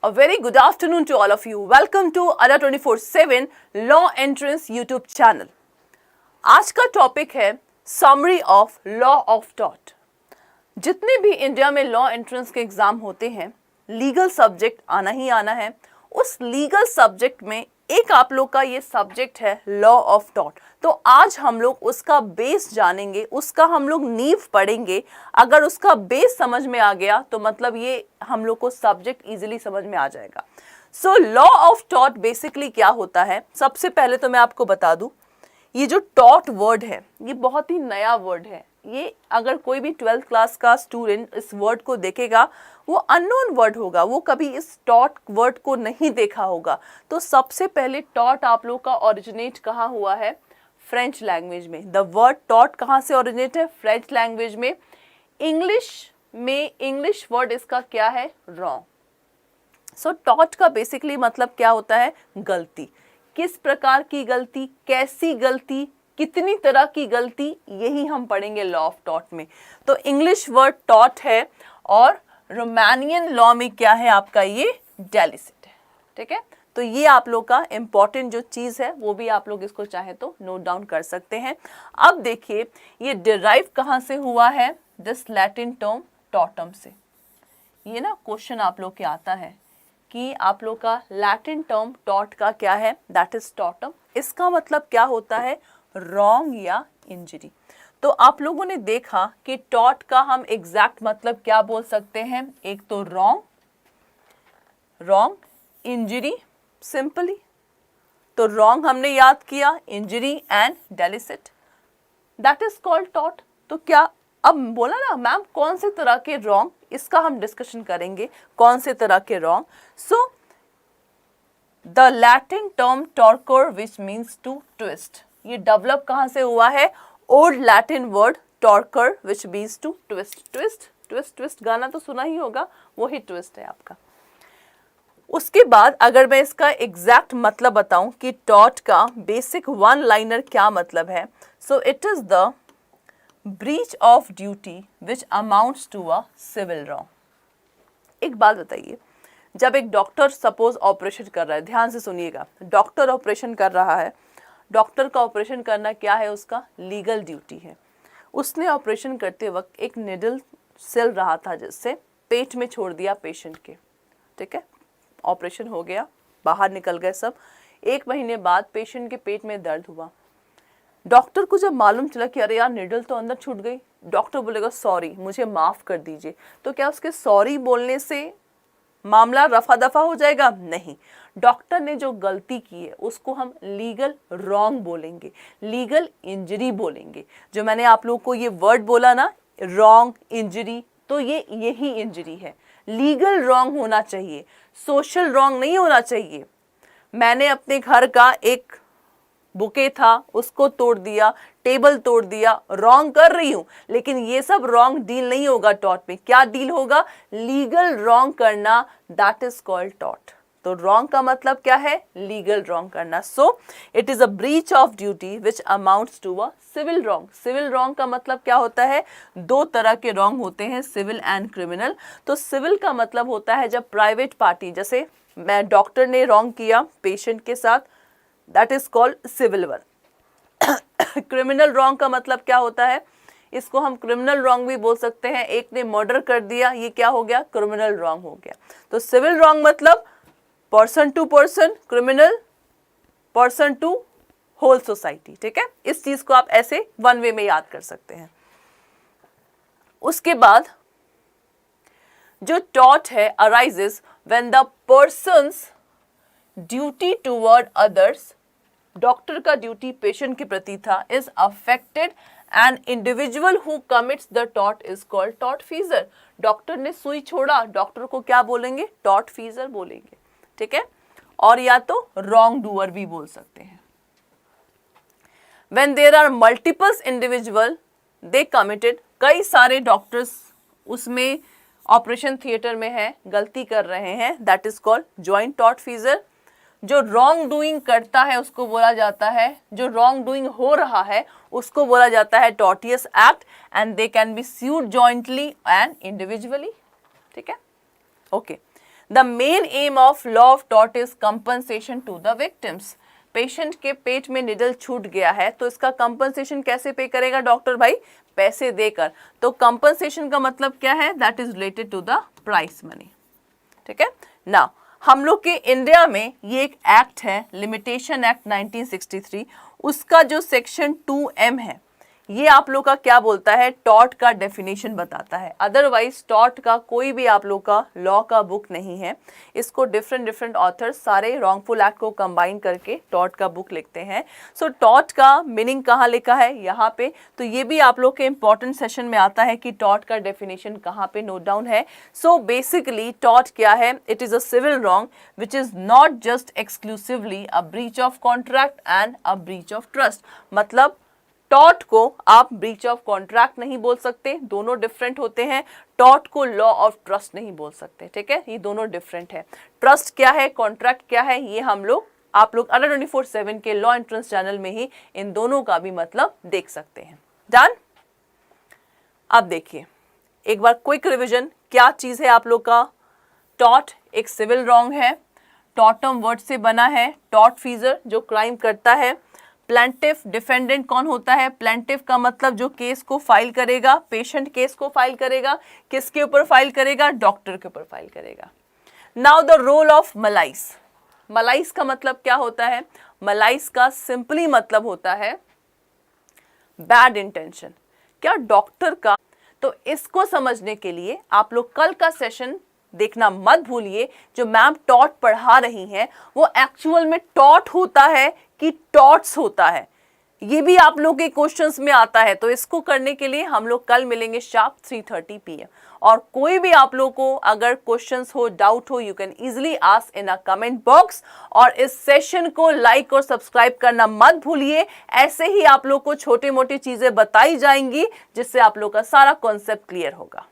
A very good afternoon to all of you. Welcome to Ada 24/7 Law Entrance YouTube channel. आज का topic है summary of law of taught. जितने भी India में law entrance के exam होते हैं, लीगल सब्जेक्ट आना ही आना है। उस लीगल सब्जेक्ट में एक आप लोग का ये सब्जेक्ट है लॉ ऑफ टॉट। तो आज हम लोग उसका बेस जानेंगे, उसका हम लोग नींव पढ़ेंगे। अगर उसका बेस समझ में आ गया तो मतलब ये हम लोग को सब्जेक्ट इजीली समझ में आ जाएगा। So law of taught basically क्या होता है, सबसे पहले तो मैं आपको बता दूं, ये जो टॉट वर्ड है ये बहुत ही नया वर्ड है। ये अगर कोई भी 12th क्लास का स्टूडेंट इस वर्ड को देखेगा वो अननोन वर्ड होगा, वो कभी इस टॉट वर्ड को नहीं देखा होगा। तो सबसे पहले टॉट आप लोग का ओरिजिनेट कहाँ हुआ है? फ्रेंच लैंग्वेज में। द वर्ड टॉट कहाँ से ओरिजिनेट है? फ्रेंच लैंग्वेज में। इंग्लिश वर्ड इसका क्या है? रॉन्ग। सो टॉट का बेसिकली मतलब क्या होता है? गलती। किस प्रकार की गलती, कैसी गलती, कितनी तरह की गलती, यही हम पढ़ेंगे लॉ ऑफ टॉट में। तो इंग्लिश वर्ड टॉट है और रोमानियन लॉ में क्या है आपका? ये डेलिसिट है। ठीक है, तो ये आप लोग का इंपॉर्टेंट जो चीज़ है वो भी आप लोग इसको चाहे तो नोट डाउन कर सकते हैं। अब देखिए ये डिराइव कहाँ से हुआ है? दिस लैटिन टर्म टॉटम से। ये ना क्वेश्चन आप लोग के आता है कि आप लोग का लैटिन टर्म टॉट का क्या है? That is Tatum. इसका मतलब क्या होता है? रॉन्ग या इंजरी। तो आप लोगों ने देखा कि टॉट का हम एग्जैक्ट मतलब क्या बोल सकते हैं? एक तो रॉन्ग, इंजरी सिंपली। तो रॉन्ग हमने याद किया, injury and delict, that is called टॉट। तो क्या अब बोला ना मैम कौन से तरह के रॉन्ग, इसका हम डिस्कशन करेंगे कौन से तरह के wrong. So the Latin term torquere which means to twist, ये डेवलप कहाँ से हुआ है? Old Latin word torquere which means to twist. Twist गाना तो सुना ही होगा, वही ट्विस्ट है आपका। उसके बाद अगर मैं इसका एग्जैक्ट मतलब बताऊं कि टॉट का बेसिक वन लाइनर क्या मतलब है, so it is the breach of duty which amounts to a civil wrong. एक बात बताइए, जब एक डॉक्टर सपोज ऑपरेशन कर रहा है, ध्यान से सुनिएगा, डॉक्टर ऑपरेशन कर रहा है, डॉक्टर का ऑपरेशन करना क्या है? उसका लीगल ड्यूटी है। उसने ऑपरेशन करते वक्त एक निडल सिल रहा था जिससे पेट में छोड़ दिया पेशेंट के। ठीक है, ऑपरेशन हो गया, बाहर निकल गए सब। 1 महीने बाद पेशेंट के पेट में दर्द हुआ। डॉक्टर को जब मालूम चला कि अरे यार निडल तो अंदर छूट गई, डॉक्टर बोलेगा सॉरी, मुझे माफ़ कर दीजिए। तो क्या उसके सॉरी बोलने से मामला रफा दफा हो जाएगा? नहीं। डॉक्टर ने जो गलती की है उसको हम लीगल रॉन्ग बोलेंगे, लीगल इंजरी बोलेंगे। जो मैंने आप लोगों को ये वर्ड बोला ना, रॉन्ग, इंजरी, तो ये यही इंजरी है। लीगल रॉन्ग होना चाहिए, सोशल रॉन्ग नहीं होना चाहिए। मैंने अपने घर का एक बुके था उसको तोड़ दिया, टेबल तोड़ दिया, रॉन्ग कर रही हूं, लेकिन ये सब रॉन्ग डील नहीं होगा टॉट में। क्या डील होगा? लीगल रॉन्ग करना, दैट इज कॉल्ड टॉट। तो रॉन्ग का मतलब क्या है? लीगल रॉन्ग करना। So it is a breach of duty which amounts to a civil wrong. Civil wrong का मतलब क्या होता है? 2 तरह के रॉन्ग होते हैं, सिविल एंड क्रिमिनल। तो सिविल का मतलब होता है जब प्राइवेट पार्टी, जैसे मैं डॉक्टर ने रॉन्ग किया पेशेंट के साथ, that is called civil one. Criminal wrong का मतलब क्या होता है? इसको हम क्रिमिनल रॉन्ग भी बोल सकते हैं। एक ने मर्डर कर दिया, ये क्या हो गया? क्रिमिनल रॉन्ग हो गया। तो सिविल रॉन्ग मतलब person to person, criminal person to whole society. ठीक है, इस चीज को आप ऐसे वन वे में याद कर सकते हैं। उसके बाद जो टॉट है arises when the person's duty toward others, doctor का ड्यूटी पेशेंट के प्रति था, is affected and individual who commits the टॉट is called tortfeasor. Doctor ने सुई छोड़ा, डॉक्टर को क्या बोलेंगे? टॉट फीजर बोलेंगे। ठीक है, और या तो रॉन्ग डूअर भी बोल सकते हैं। When there are multiples individual they committed, कई सारे डॉक्टर्स उसमें ऑपरेशन थिएटर में है, गलती कर रहे हैं, that is called joint tortfeasor. जो रॉन्ग डूइंग करता है उसको बोला जाता है, जो रॉन्ग डूइंग हो रहा है उसको बोला जाता है tortious act, and they can be sued jointly and individually. ठीक है, okay. The main aim of law of tort is compensation to the victims. Patient के पेट में निडल छूट गया है तो इसका कंपनसेशन कैसे पे करेगा डॉक्टर भाई? पैसे देकर। तो कंपनसेशन का मतलब क्या है? That is related to the price money. ठीक है ना। हम लोग के इंडिया में ये एक एक्ट है, लिमिटेशन एक्ट 1963, उसका जो सेक्शन 2M है ये आप लोग का क्या बोलता है? टॉर्ट का डेफिनेशन बताता है। अदरवाइज टॉर्ट का कोई भी आप लोग का लॉ का बुक नहीं है। इसको डिफरेंट ऑथर्स सारे रॉन्गफुल एक्ट को कंबाइन करके टॉर्ट का बुक लिखते हैं। सो टॉर्ट का मीनिंग कहाँ लिखा है? यहाँ पे। तो ये भी आप लोग के इंपॉर्टेंट सेशन में आता है कि टॉर्ट का डेफिनेशन कहाँ पे नोट डाउन है। सो बेसिकली टॉर्ट क्या है? It is a civil wrong which is not just exclusively a breach of contract and a breach of trust. मतलब टॉर्ट को आप ब्रीच ऑफ कॉन्ट्रैक्ट नहीं बोल सकते, दोनों डिफरेंट होते हैं। टॉर्ट को लॉ ऑफ ट्रस्ट नहीं बोल सकते। ठीक है, ये दोनों डिफरेंट है। ट्रस्ट क्या है, कॉन्ट्रैक्ट क्या है, ये हम लोग आप लोग अडर 24/7 के लॉ एंट्रेंस चैनल में ही इन दोनों का भी मतलब देख सकते हैं। डन। अब देखिए एक बार क्विक रिविजन, क्या चीज है आप लोग का? टॉर्ट एक सिविल रॉन्ग है, टॉर्टम वर्ड से बना है, टॉर्ट फीजर जो क्राइम करता है, प्लेंटिफ डिफेंडेंट कौन होता है? प्लेंटिफ का मतलब जो केस को फाइल करेगा, पेशेंट केस को फाइल करेगा, किसके ऊपर फाइल करेगा? डॉक्टर के ऊपर फाइल करेगा। Now the role of malice. Malice का मतलब क्या होता है? मलाइस का सिंपली मतलब होता है बैड इंटेंशन। क्या डॉक्टर का? तो इसको समझने के लिए आप लोग कल का सेशन देखना मत भूलिए। जो मैम टॉट पढ़ा रही हैं वो एक्चुअल में टॉट होता है कि टॉट्स होता है, ये भी आप लोग के क्वेश्चंस में आता है। तो इसको करने के लिए हम लोग कल मिलेंगे शार्प 3:30 PM। और कोई भी आप लोग को अगर क्वेश्चंस हो, डाउट हो, you can easily ask in a comment box. और इस सेशन को लाइक और सब्सक्राइब करना मत भूलिए। ऐसे ही आप लोग को छोटी मोटी चीजें बताई जाएंगी जिससे आप लोग का सारा कॉन्सेप्ट क्लियर होगा।